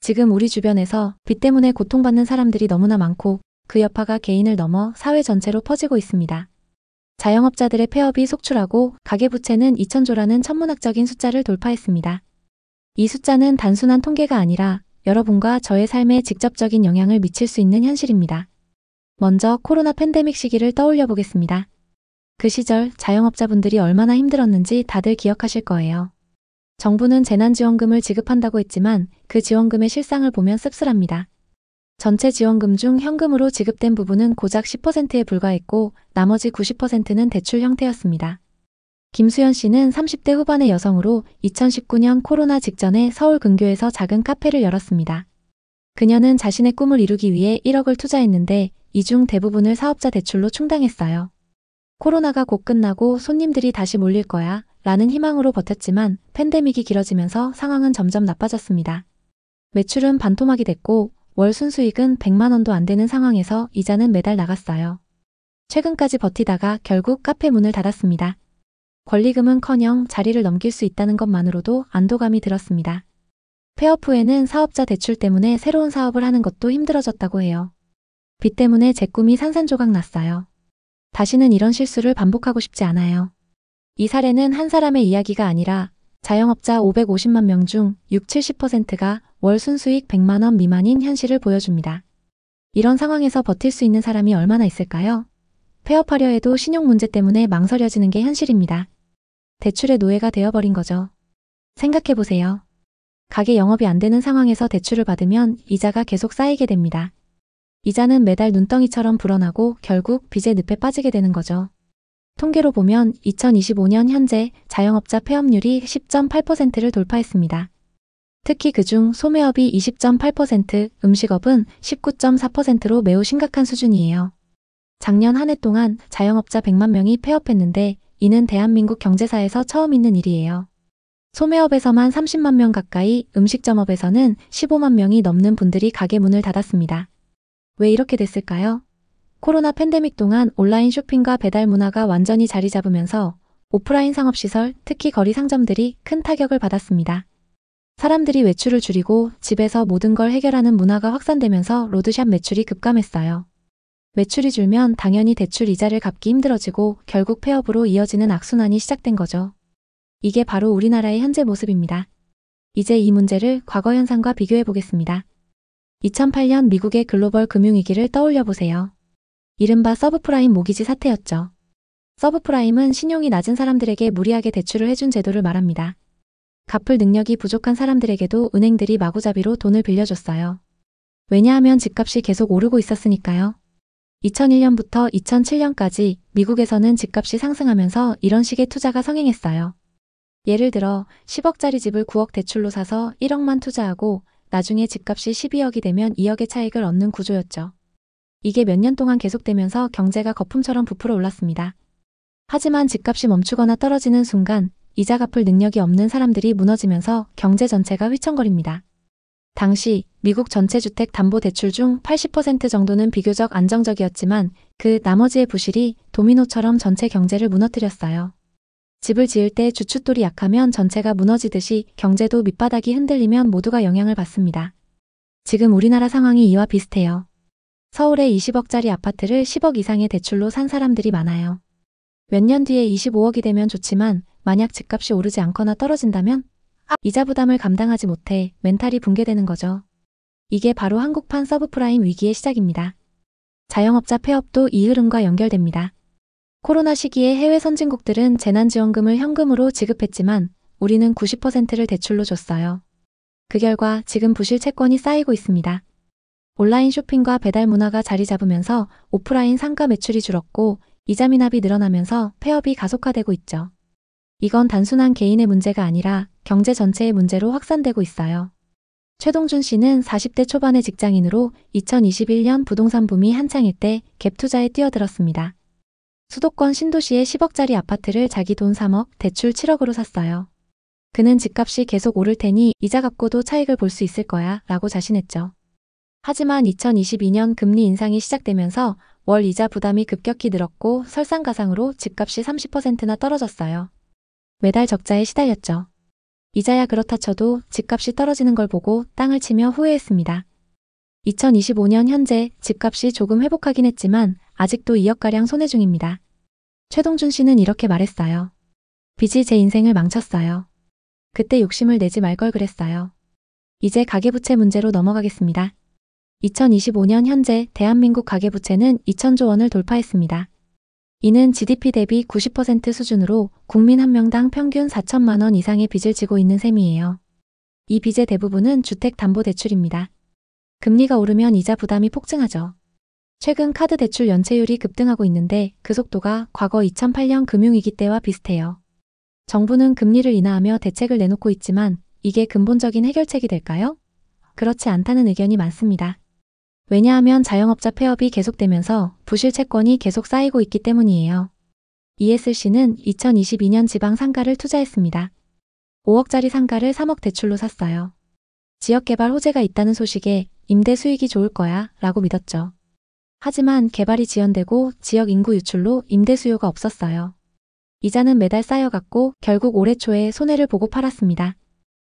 지금 우리 주변에서 빚 때문에 고통받는 사람들이 너무나 많고 그 여파가 개인을 넘어 사회 전체로 퍼지고 있습니다. 자영업자들의 폐업이 속출하고 가계부채는 2,000조라는 천문학적인 숫자를 돌파했습니다. 이 숫자는 단순한 통계가 아니라 여러분과 저의 삶에 직접적인 영향을 미칠 수 있는 현실입니다. 먼저 코로나 팬데믹 시기를 떠올려 보겠습니다. 그 시절 자영업자분들이 얼마나 힘들었는지 다들 기억하실 거예요. 정부는 재난지원금을 지급한다고 했지만 그 지원금의 실상을 보면 씁쓸합니다. 전체 지원금 중 현금으로 지급된 부분은 고작 10%에 불과했고 나머지 90%는 대출 형태였습니다. 김수연 씨는 30대 후반의 여성으로 2019년 코로나 직전에 서울 근교에서 작은 카페를 열었습니다. 그녀는 자신의 꿈을 이루기 위해 1억을 투자했는데 이 중 대부분을 사업자 대출로 충당했어요. 코로나가 곧 끝나고 손님들이 다시 몰릴 거야 라는 희망으로 버텼지만 팬데믹이 길어지면서 상황은 점점 나빠졌습니다. 매출은 반토막이 됐고 월 순수익은 100만 원도 안 되는 상황에서 이자는 매달 나갔어요. 최근까지 버티다가 결국 카페 문을 닫았습니다. 권리금은커녕 자리를 넘길 수 있다는 것만으로도 안도감이 들었습니다. 폐업 후에는 사업자 대출 때문에 새로운 사업을 하는 것도 힘들어졌다고 해요. 빚 때문에 제 꿈이 산산조각 났어요. 다시는 이런 실수를 반복하고 싶지 않아요. 이 사례는 한 사람의 이야기가 아니라 자영업자 550만 명 중 60~70%가 월 순수익 100만 원 미만인 현실을 보여줍니다. 이런 상황에서 버틸 수 있는 사람이 얼마나 있을까요? 폐업하려 해도 신용 문제 때문에 망설여지는 게 현실입니다. 대출의 노예가 되어버린 거죠. 생각해보세요. 가게 영업이 안 되는 상황에서 대출을 받으면 이자가 계속 쌓이게 됩니다. 이자는 매달 눈덩이처럼 불어나고 결국 빚의 늪에 빠지게 되는 거죠. 통계로 보면 2025년 현재 자영업자 폐업률이 10.8%를 돌파했습니다. 특히 그중 소매업이 20.8%, 음식업은 19.4%로 매우 심각한 수준이에요. 작년 한 해 동안 자영업자 100만 명이 폐업했는데 이는 대한민국 경제사에서 처음 있는 일이에요. 소매업에서만 30만 명 가까이, 음식점업에서는 15만 명이 넘는 분들이 가게 문을 닫았습니다. 왜 이렇게 됐을까요? 코로나 팬데믹 동안 온라인 쇼핑과 배달 문화가 완전히 자리 잡으면서 오프라인 상업시설, 특히 거리 상점들이 큰 타격을 받았습니다. 사람들이 외출을 줄이고 집에서 모든 걸 해결하는 문화가 확산되면서 로드샵 매출이 급감했어요. 매출이 줄면 당연히 대출 이자를 갚기 힘들어지고 결국 폐업으로 이어지는 악순환이 시작된 거죠. 이게 바로 우리나라의 현재 모습입니다. 이제 이 문제를 과거 현상과 비교해 보겠습니다. 2008년 미국의 글로벌 금융위기를 떠올려 보세요. 이른바 서브프라임 모기지 사태였죠. 서브프라임은 신용이 낮은 사람들에게 무리하게 대출을 해준 제도를 말합니다. 갚을 능력이 부족한 사람들에게도 은행들이 마구잡이로 돈을 빌려줬어요. 왜냐하면 집값이 계속 오르고 있었으니까요. 2001년부터 2007년까지 미국에서는 집값이 상승하면서 이런 식의 투자가 성행했어요. 예를 들어 10억짜리 집을 9억 대출로 사서 1억만 투자하고 나중에 집값이 12억이 되면 2억의 차익을 얻는 구조였죠. 이게 몇 년 동안 계속되면서 경제가 거품처럼 부풀어 올랐습니다. 하지만 집값이 멈추거나 떨어지는 순간 이자 갚을 능력이 없는 사람들이 무너지면서 경제 전체가 휘청거립니다. 당시 미국 전체 주택 담보 대출 중 80% 정도는 비교적 안정적이었지만 그 나머지의 부실이 도미노처럼 전체 경제를 무너뜨렸어요. 집을 지을 때 주춧돌이 약하면 전체가 무너지듯이 경제도 밑바닥이 흔들리면 모두가 영향을 받습니다. 지금 우리나라 상황이 이와 비슷해요. 서울에 20억짜리 아파트를 10억 이상의 대출로 산 사람들이 많아요. 몇 년 뒤에 25억이 되면 좋지만 만약 집값이 오르지 않거나 떨어진다면 이자 부담을 감당하지 못해 멘탈이 붕괴되는 거죠. 이게 바로 한국판 서브프라임 위기의 시작입니다. 자영업자 폐업도 이 흐름과 연결됩니다. 코로나 시기에 해외 선진국들은 재난지원금을 현금으로 지급했지만 우리는 90%를 대출로 줬어요. 그 결과 지금 부실 채권이 쌓이고 있습니다. 온라인 쇼핑과 배달 문화가 자리 잡으면서 오프라인 상가 매출이 줄었고 이자 미납이 늘어나면서 폐업이 가속화되고 있죠. 이건 단순한 개인의 문제가 아니라 경제 전체의 문제로 확산되고 있어요. 최동준 씨는 40대 초반의 직장인으로 2021년 부동산 붐이 한창일 때 갭 투자에 뛰어들었습니다. 수도권 신도시의 10억짜리 아파트를 자기 돈 3억, 대출 7억으로 샀어요. 그는 집값이 계속 오를 테니 이자 갚고도 차익을 볼 수 있을 거야 라고 자신했죠. 하지만 2022년 금리 인상이 시작되면서 월 이자 부담이 급격히 늘었고 설상가상으로 집값이 30%나 떨어졌어요. 매달 적자에 시달렸죠. 이자야 그렇다 쳐도 집값이 떨어지는 걸 보고 땅을 치며 후회했습니다. 2025년 현재 집값이 조금 회복하긴 했지만 아직도 2억가량 손해 중입니다. 최동준 씨는 이렇게 말했어요. 빚이 제 인생을 망쳤어요. 그때 욕심을 내지 말 걸 그랬어요. 이제 가계부채 문제로 넘어가겠습니다. 2025년 현재 대한민국 가계부채는 2천조 원을 돌파했습니다. 이는 GDP 대비 90% 수준으로 국민 한 명당 평균 4천만 원 이상의 빚을 지고 있는 셈이에요. 이 빚의 대부분은 주택담보대출입니다. 금리가 오르면 이자 부담이 폭증하죠. 최근 카드 대출 연체율이 급등하고 있는데 그 속도가 과거 2008년 금융위기 때와 비슷해요. 정부는 금리를 인하하며 대책을 내놓고 있지만 이게 근본적인 해결책이 될까요? 그렇지 않다는 의견이 많습니다. 왜냐하면 자영업자 폐업이 계속되면서 부실 채권이 계속 쌓이고 있기 때문이에요. ESC는 2022년 지방 상가를 투자했습니다. 5억짜리 상가를 3억 대출로 샀어요. 지역개발 호재가 있다는 소식에 임대 수익이 좋을 거야 라고 믿었죠. 하지만 개발이 지연되고 지역 인구 유출로 임대 수요가 없었어요. 이자는 매달 쌓여갔고 결국 올해 초에 손해를 보고 팔았습니다.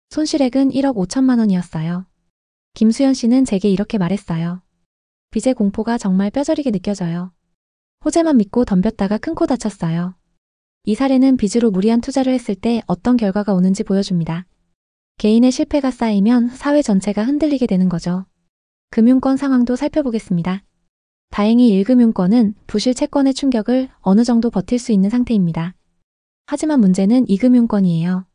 손실액은 1억 5천만 원이었어요. 김수연 씨는 제게 이렇게 말했어요. 빚의 공포가 정말 뼈저리게 느껴져요. 호재만 믿고 덤볐다가 큰 코 다쳤어요. 이 사례는 빚으로 무리한 투자를 했을 때 어떤 결과가 오는지 보여줍니다. 개인의 실패가 쌓이면 사회 전체가 흔들리게 되는 거죠. 금융권 상황도 살펴보겠습니다. 다행히 1금융권은 부실 채권의 충격을 어느 정도 버틸 수 있는 상태입니다. 하지만 문제는 2금융권이에요.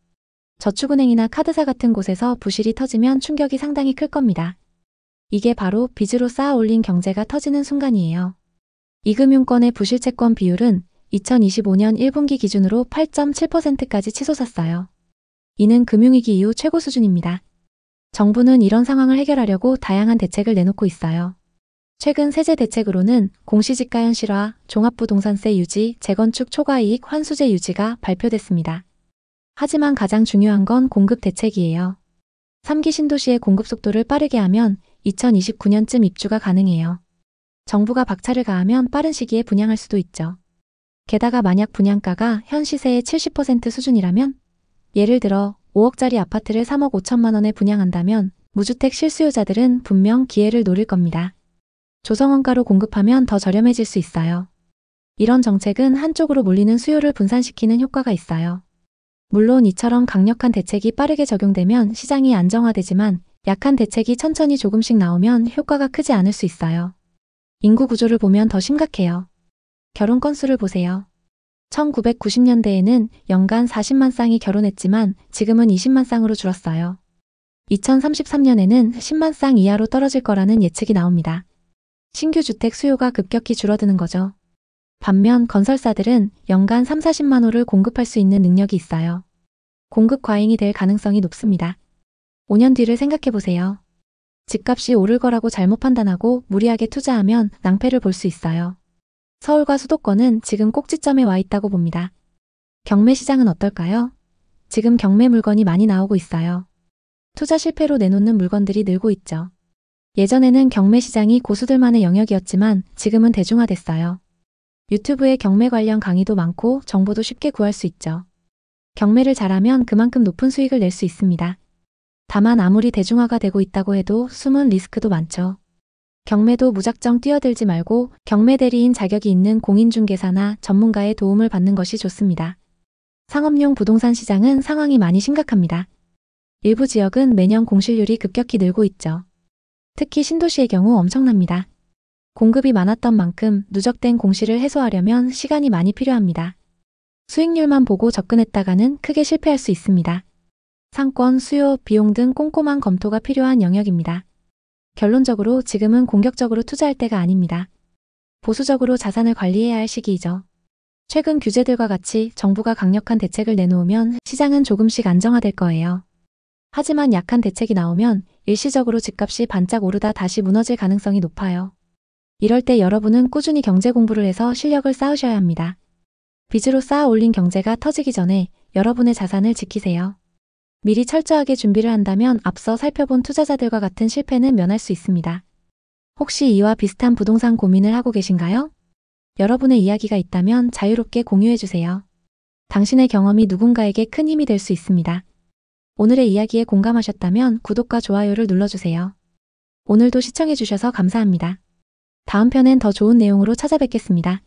저축은행이나 카드사 같은 곳에서 부실이 터지면 충격이 상당히 클 겁니다. 이게 바로 빚으로 쌓아 올린 경제가 터지는 순간이에요. 2금융권의 부실채권 비율은 2025년 1분기 기준으로 8.7%까지 치솟았어요. 이는 금융위기 이후 최고 수준입니다. 정부는 이런 상황을 해결하려고 다양한 대책을 내놓고 있어요. 최근 세제 대책으로는 공시지가 현실화, 종합부동산세 유지, 재건축 초과이익 환수제 유지가 발표됐습니다. 하지만 가장 중요한 건 공급 대책이에요. 3기 신도시의 공급 속도를 빠르게 하면 2029년쯤 입주가 가능해요. 정부가 박차를 가하면 빠른 시기에 분양할 수도 있죠. 게다가 만약 분양가가 현 시세의 70% 수준이라면 예를 들어 5억짜리 아파트를 3억 5천만 원에 분양한다면 무주택 실수요자들은 분명 기회를 노릴 겁니다. 조성원가로 공급하면 더 저렴해질 수 있어요. 이런 정책은 한쪽으로 몰리는 수요를 분산시키는 효과가 있어요. 물론 이처럼 강력한 대책이 빠르게 적용되면 시장이 안정화되지만 약한 대책이 천천히 조금씩 나오면 효과가 크지 않을 수 있어요. 인구 구조를 보면 더 심각해요. 결혼 건수를 보세요. 1990년대에는 연간 40만 쌍이 결혼했지만 지금은 20만 쌍으로 줄었어요. 2033년에는 10만 쌍 이하로 떨어질 거라는 예측이 나옵니다. 신규 주택 수요가 급격히 줄어드는 거죠. 반면 건설사들은 연간 3, 40만 호를 공급할 수 있는 능력이 있어요. 공급 과잉이 될 가능성이 높습니다. 5년 뒤를 생각해보세요. 집값이 오를 거라고 잘못 판단하고 무리하게 투자하면 낭패를 볼 수 있어요. 서울과 수도권은 지금 꼭지점에 와 있다고 봅니다. 경매 시장은 어떨까요? 지금 경매 물건이 많이 나오고 있어요. 투자 실패로 내놓는 물건들이 늘고 있죠. 예전에는 경매 시장이 고수들만의 영역이었지만 지금은 대중화됐어요. 유튜브에 경매 관련 강의도 많고 정보도 쉽게 구할 수 있죠. 경매를 잘하면 그만큼 높은 수익을 낼 수 있습니다. 다만 아무리 대중화가 되고 있다고 해도 숨은 리스크도 많죠. 경매도 무작정 뛰어들지 말고 경매 대리인 자격이 있는 공인중개사나 전문가의 도움을 받는 것이 좋습니다. 상업용 부동산 시장은 상황이 많이 심각합니다. 일부 지역은 매년 공실률이 급격히 늘고 있죠. 특히 신도시의 경우 엄청납니다. 공급이 많았던 만큼 누적된 공실을 해소하려면 시간이 많이 필요합니다. 수익률만 보고 접근했다가는 크게 실패할 수 있습니다. 상권, 수요, 비용 등 꼼꼼한 검토가 필요한 영역입니다. 결론적으로 지금은 공격적으로 투자할 때가 아닙니다. 보수적으로 자산을 관리해야 할 시기이죠. 최근 규제들과 같이 정부가 강력한 대책을 내놓으면 시장은 조금씩 안정화될 거예요. 하지만 약한 대책이 나오면 일시적으로 집값이 반짝 오르다 다시 무너질 가능성이 높아요. 이럴 때 여러분은 꾸준히 경제 공부를 해서 실력을 쌓으셔야 합니다. 빚으로 쌓아 올린 경제가 터지기 전에 여러분의 자산을 지키세요. 미리 철저하게 준비를 한다면 앞서 살펴본 투자자들과 같은 실패는 면할 수 있습니다. 혹시 이와 비슷한 부동산 고민을 하고 계신가요? 여러분의 이야기가 있다면 자유롭게 공유해주세요. 당신의 경험이 누군가에게 큰 힘이 될 수 있습니다. 오늘의 이야기에 공감하셨다면 구독과 좋아요를 눌러주세요. 오늘도 시청해주셔서 감사합니다. 다음 편엔 더 좋은 내용으로 찾아뵙겠습니다.